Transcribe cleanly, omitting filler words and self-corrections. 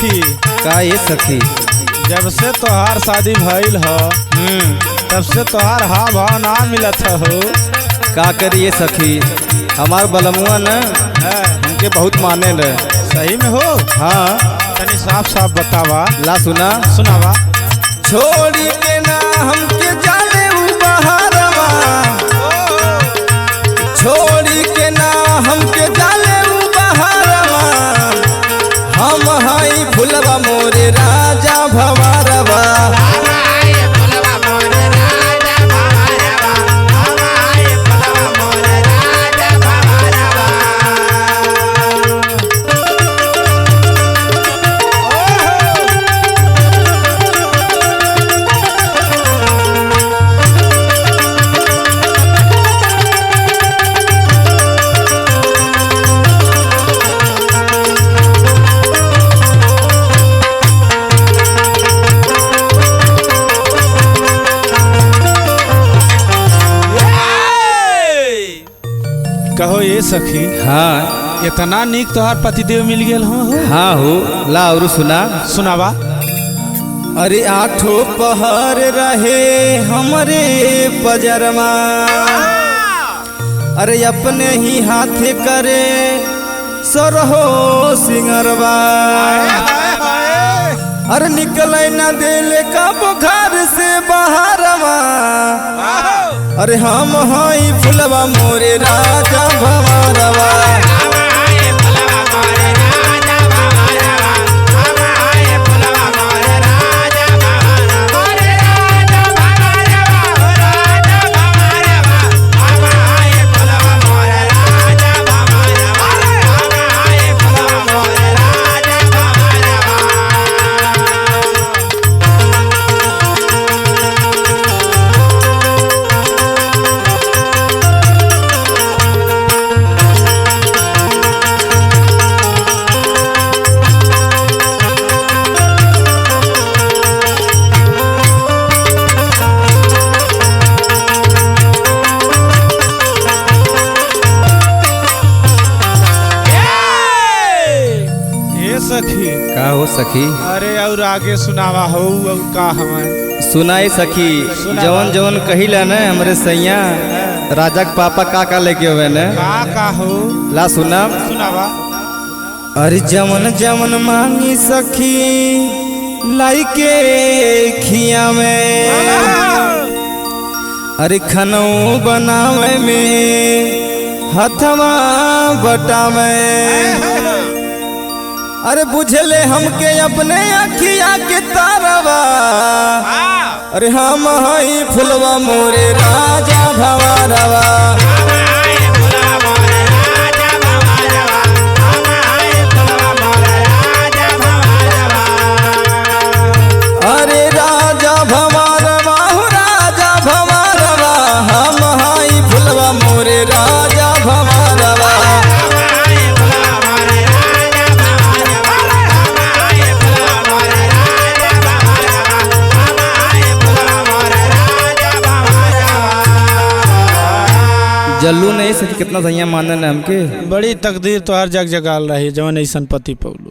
सखी। का ये सखी? जब से तोहार शादी भइल ह तब से तोहार हाँ भाव ना मिलत हो। का करिए सखी, हमार बलमुआ न हमके बहुत माने न। सही में हो? हाँ। तनी साफ साफ बतावा। ला सुना। सुनावा। छोड़ी के ना हमके जाने उ बहारवा, छोड़ी के ना हमके जाने उ बहारवा, हम हई फुलवा मोरे राजा भवारवा। कहो ये सखी। हाँ। इतना नीक तोहार पतिदेव मिल गेल हो। हाँ हो। ला और सुना। सुनावा। अरे आठों पहर रहे हमरे पजरमा, अरे अपने ही हाथे करे सरहो सिंगरवा, अरे निकले न दिल का बुखार से बहारवा, अरे हम हई फुलवा मोरे राजा भवारवा। सखी। का हो सखी? अरे और आगे सुनावा हो। और का हमारे सुनाई सखी। जवन जवन कहिला न हमरे सैया राजा के पापा का लेके हुए न। का हो? ला सुना। सुनावा। अरे जवन जवन मांगी सखी लाई के खिया में, अरे खनौ बनावे में हथवा बटावे, अरे बुझले हमके अपने अखिया के तारवा, अरे हम हई फुलवा मोरे राजा भवारवा। अरे राजा भवारवा हो राजा भवारवा, हम हई फुलवा मोरे राजा भवारवा। जल्लू नहीं सकी कितना सैया मानन हमके। बड़ी तकदीर तो हर जग जगाल रही जवन ऐसन पति पौलू।